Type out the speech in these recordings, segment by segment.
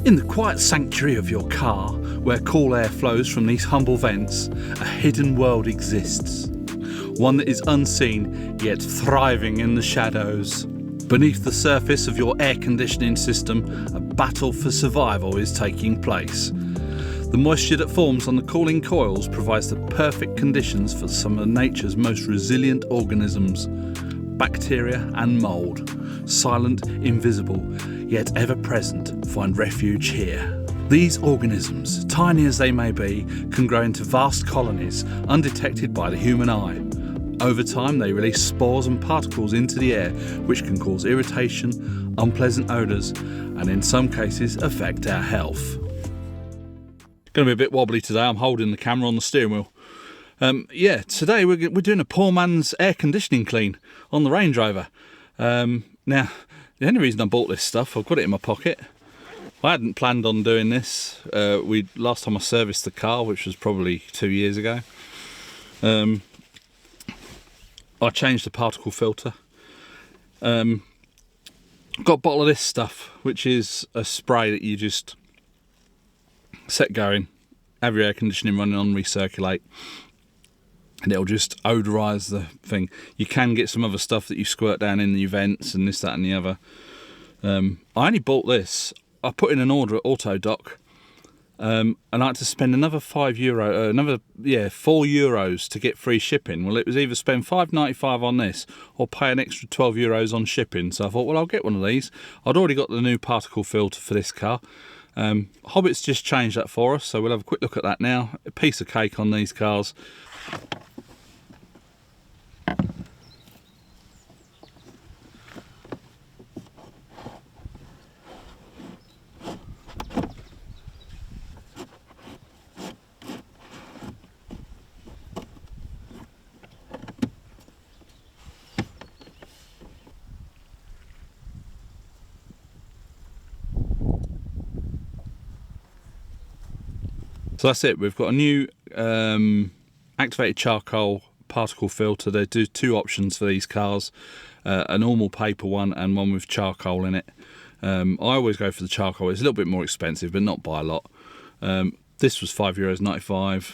In the quiet sanctuary of your car, where cool air flows from these humble vents, a hidden world exists. One that is unseen, yet thriving in the shadows. Beneath the surface of your air conditioning system, a battle for survival is taking place. The moisture that forms on the cooling coils provides the perfect conditions for some of nature's most resilient organisms. Bacteria and mould, silent, invisible, yet ever present, find refuge here. These organisms, tiny as they may be, can grow into vast colonies undetected by the human eye. Over time they release spores and particles into the air which can cause irritation, unpleasant odours and in some cases affect our health. Going to be a bit wobbly today, I'm holding the camera on the steering wheel. Today we're doing a poor man's air conditioning clean on the Range Rover. Now, the only reason I bought this stuff, I've got it in my pocket. I hadn't planned on doing this. Last time I serviced the car, which was probably 2 years ago, I changed the particle filter. Got a bottle of this stuff, which is a spray that you just set going, have your air conditioning running on, recirculate, and it'll just odorise the thing. You can get some other stuff that you squirt down in the vents and this, that and the other. I only bought this. I put in an order at Autodoc, and I had to spend another €4 to get free shipping. Well, it was either spend £5.95 on this or pay an extra €12 on shipping. So I thought, well, I'll get one of these. I'd already got the new particle filter for this car. Hobbit's just changed that for us, so we'll have a quick look at that now. A piece of cake on these cars. So that's it, we've got a new activated charcoal particle filter. They do two options for these cars, a normal paper one and one with charcoal in it. I always go for the charcoal. It's a little bit more expensive, but not by a lot. This was €5.95.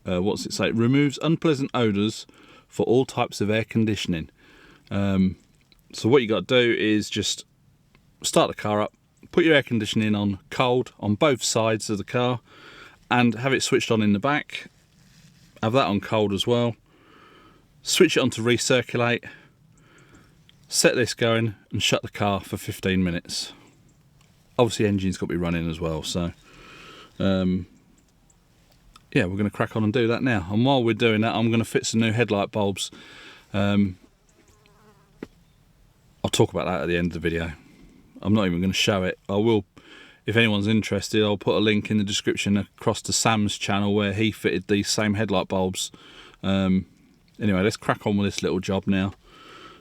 What's it say? It removes unpleasant odours for all types of air conditioning. So what you got to do is just start the car up, put your air conditioning on cold on both sides of the car, and have it switched on in the back. Have that on cold as well. Switch it on to recirculate. Set this going and shut the car for 15 minutes. Obviously, engine's got to be running as well. So, yeah, we're going to crack on and do that now. And while we're doing that, I'm going to fit some new headlight bulbs. I'll talk about that at the end of the video. I'm not even going to show it. I will. If anyone's interested, I'll put a link in the description across to Sam's channel where he fitted these same headlight bulbs. Anyway, let's crack on with this little job now,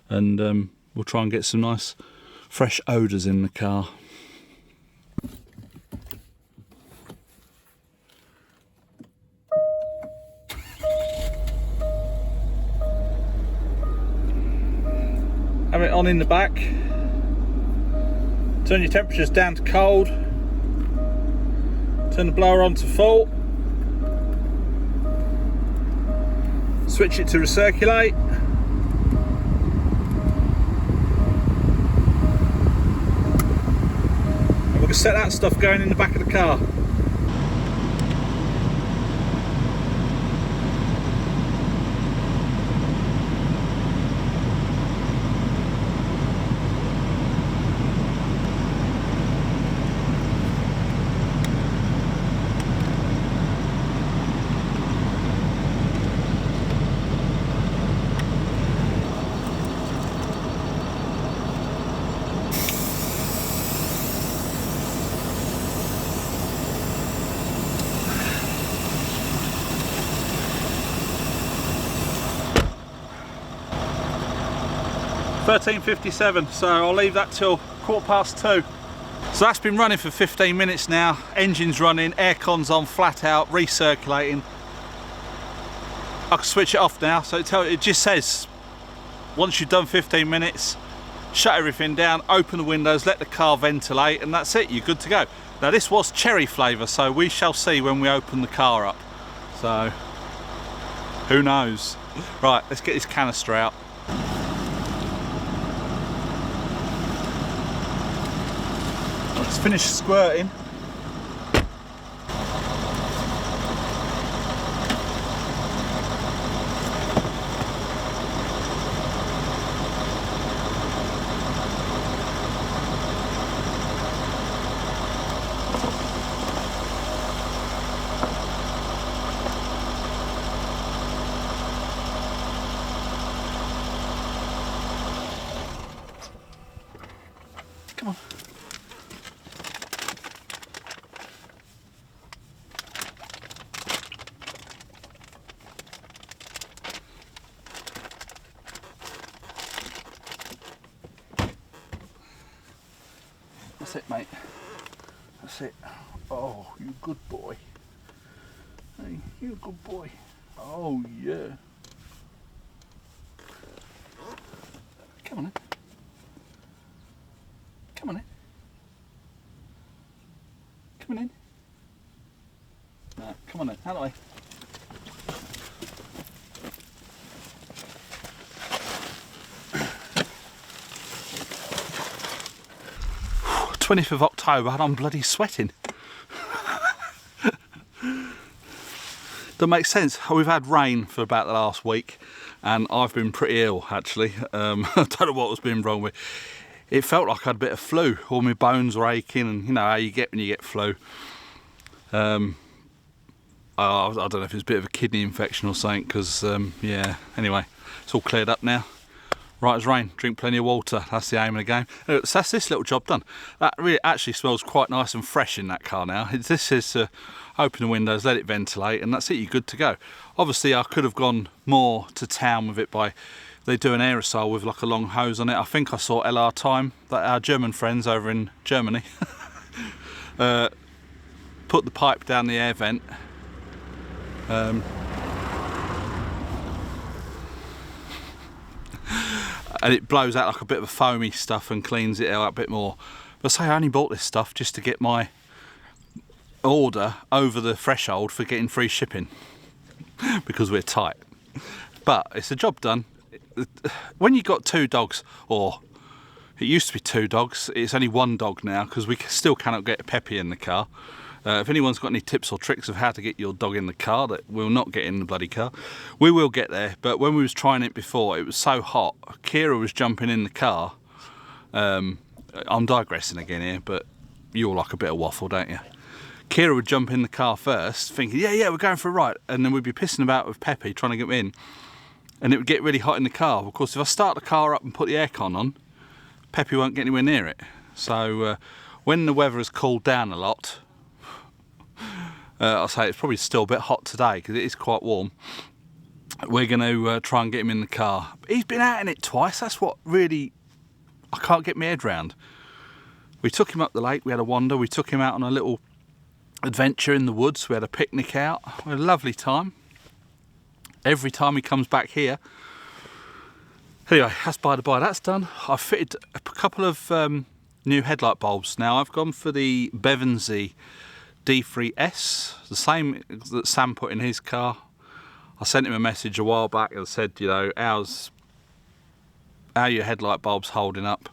and we'll try and get some nice fresh odours in the car. Have it on in the back. Turn your temperatures down to cold. Turn the blower on to full. Switch it to recirculate. And we're going to set that stuff going in the back of the car. £13.57, so I'll leave that till 2:15. So that's been running for 15 minutes now. Engine's running, aircon's on flat out, recirculating. I can switch it off now, so it just says once you've done 15 minutes, shut everything down, open the windows, let the car ventilate, and that's it, you're good to go. Now this was cherry flavour, so we shall see when we open the car up. So, who knows? Right, let's get this canister out. Let's finish squirting. Come on. That's it, mate. That's it. Oh, you good boy. Hey, you a good boy. Oh, yeah. Come on in. Come on in. Come on in. No, come on in. How do I? '20th of October and I'm bloody sweating. That makes sense. We've had rain for about the last week and I've been pretty ill actually. I don't know what was being wrong with. It felt like I had a bit of flu. All my bones were aching, and you know how you get when you get flu. I don't know if it's a bit of a kidney infection or something, because yeah, anyway, it's all cleared up now. Right as rain, drink plenty of water, that's the aim of the game. So that's this little job done. That really actually smells quite nice and fresh in that car now. This is open the windows, let it ventilate, and that's it, you're good to go. Obviously I could have gone more to town with it by, they do an aerosol with like a long hose on it. I think I saw LR Time, that our German friends over in Germany, put the pipe down the air vent. And it blows out like a bit of a foamy stuff and cleans it out a bit more. But say I only bought this stuff just to get my order over the threshold for getting free shipping because we're tight. But it's a job done. When you've got two dogs, or it used to be two dogs, it's only one dog now because we still cannot get Peppy in the car. If anyone's got any tips or tricks of how to get your dog in the car that will not get in the bloody car, we will get there. But when we was trying it before, it was so hot. Kira was jumping in the car. I'm digressing again here, but you all like a bit of waffle, don't you? Kira would jump in the car first, thinking, yeah, we're going for a ride. And then we'd be pissing about with Peppy, trying to get in. And it would get really hot in the car. Of course, if I start the car up and put the aircon on, Peppy won't get anywhere near it. So when the weather has cooled down a lot, I'll say it's probably still a bit hot today because it is quite warm. We're going to try and get him in the car. But he's been out in it twice. That's what really I can't get my head round. We took him up the lake. We had a wander. We took him out on a little adventure in the woods. We had a picnic out. We had a lovely time. Every time he comes back here. Anyway, that's by the by. That's done. I've fitted a couple of new headlight bulbs. Now I've gone for the Bevensey D3S, the same that Sam put in his car. I sent him a message a while back and said, you know, how are your headlight bulbs holding up?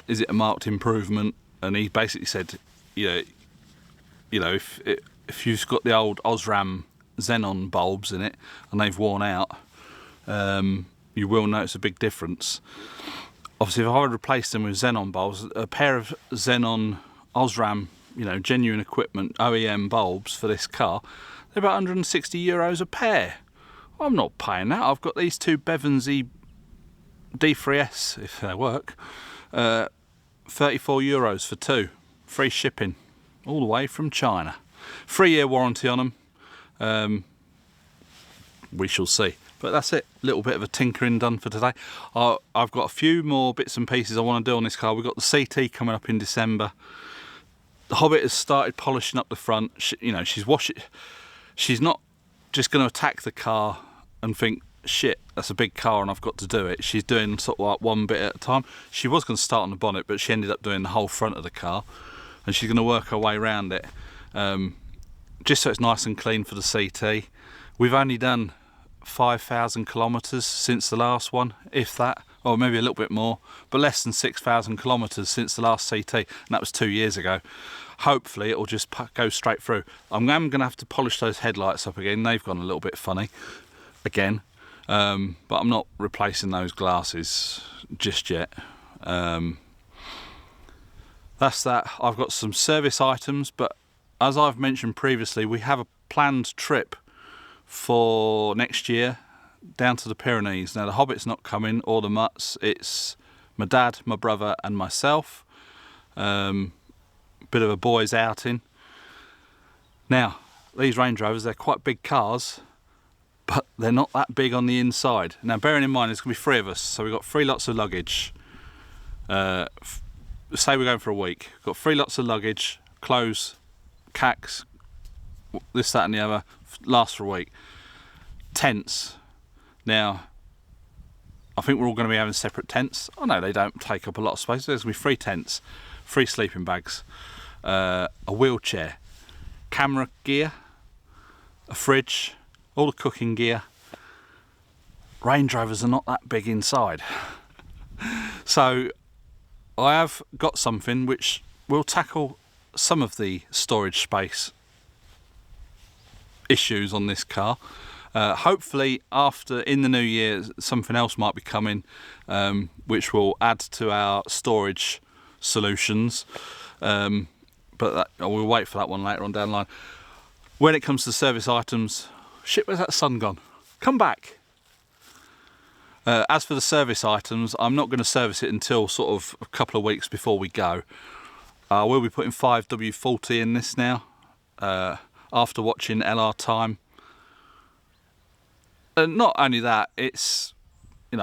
Is it a marked improvement? And he basically said, you know, if you've got the old Osram xenon bulbs in it and they've worn out, you will notice a big difference. Obviously, if I would replace them with xenon bulbs, a pair of xenon Osram, you know, genuine equipment OEM bulbs for this car, they're about €160 a pair. I'm not paying that. I've got these two Bevensey D3S, if they work, €34 for two, free shipping, all the way from China. 3-year warranty on them. We shall see. But that's it, a little bit of a tinkering done for today. I've got a few more bits and pieces I want to do on this car. We've got the CT coming up in December. The Hobbit has started polishing up the front. You know, she's not just going to attack the car and think, shit, that's a big car and I've got to do it. She's doing sort of like one bit at a time. She was going to start on the bonnet, but she ended up doing the whole front of the car. and she's going to work her way around it, just so it's nice and clean for the CT. We've only done 5,000 kilometres since the last one, if that, or maybe a little bit more, but less than 6,000 kilometres since the last CT, and that was 2 years ago. Hopefully it'll just go straight through. I'm going to have to polish those headlights up again. They've gone a little bit funny again, but I'm not replacing those glasses just yet. That's that. I've got some service items, but as I've mentioned previously, we have a planned trip for next year down to the Pyrenees. Now the Hobbit's not coming, or the Mutts. It's my dad, my brother and myself. Bit of a boys outing. Now these Range Rovers, they're quite big cars, but they're not that big on the inside. Now bearing in mind there's going to be 3 of us, so we've got 3 lots of luggage. Say we're going for a week, got 3 lots of luggage, clothes, cacks, this, that and the other, lasts for a week. Tents. Now I think we're all going to be having separate tents. Oh no, they don't take up a lot of space. There's going to be 3 tents, 3 sleeping bags, a wheelchair, camera gear, a fridge, all the cooking gear. Range Rovers are not that big inside. So I have got something which will tackle some of the storage space issues on this car. Hopefully after, in the new year, something else might be coming, which will add to our storage solutions, but we'll wait for that one later on down the line. When it comes to service items, shit, where's that sun gone? Come back. As for the service items, I'm not going to service it until sort of a couple of weeks before we go. We'll be putting 5W40 in this now, after watching LR Time. And not only that, it's, you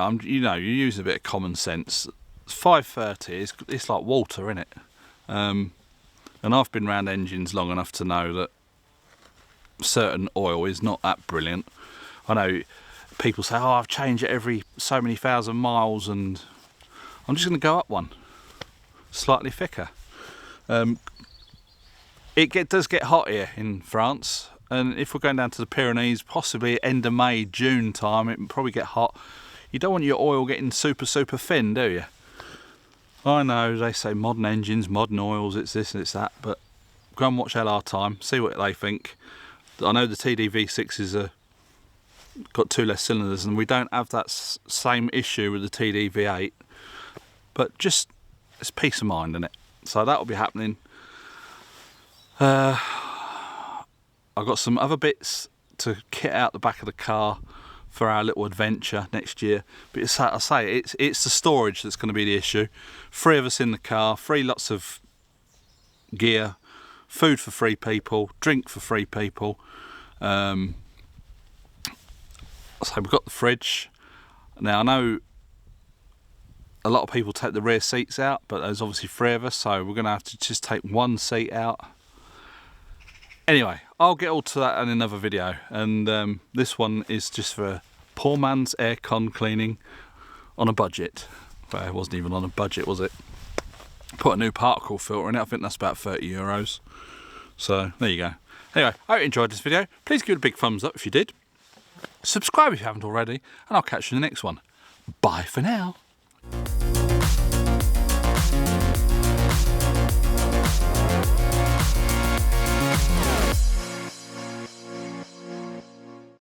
use a bit of common sense. 530 it's like water, isn't it? And I've been around engines long enough to know that certain oil is not that brilliant. I know people say, oh, I've changed it every so many thousand miles, and I'm just going to go up one, slightly thicker. It does get hot here in France, and if we're going down to the Pyrenees, possibly end of May, June time, it will probably get hot. You don't want your oil getting super thin, do you? I know they say modern engines, modern oils, it's this and it's that, but go and watch LR Time, see what they think. I know the TD-V6s are got 2 less cylinders, and we don't have that same issue with the TD-V8, but just it's peace of mind, isn't it? So that will be happening. I've got some other bits to kit out the back of the car for our little adventure next year, but it's, I say, it's the storage that's going to be the issue. 3 of us in the car, 3 lots of gear, food for 3 people, drink for 3 people. So we've got the fridge. Now I know a lot of people take the rear seats out, but there's obviously 3 of us, so we're going to have to just take 1 seat out. Anyway, I'll get all to that in another video, and this one is just for poor man's aircon cleaning on a budget. Well, it wasn't even on a budget, was it? Put a new particle filter in it, I think that's about €30. So there you go. Anyway, I hope you enjoyed this video. Please give it a big thumbs up if you did. Subscribe if you haven't already, and I'll catch you in the next one. Bye for now.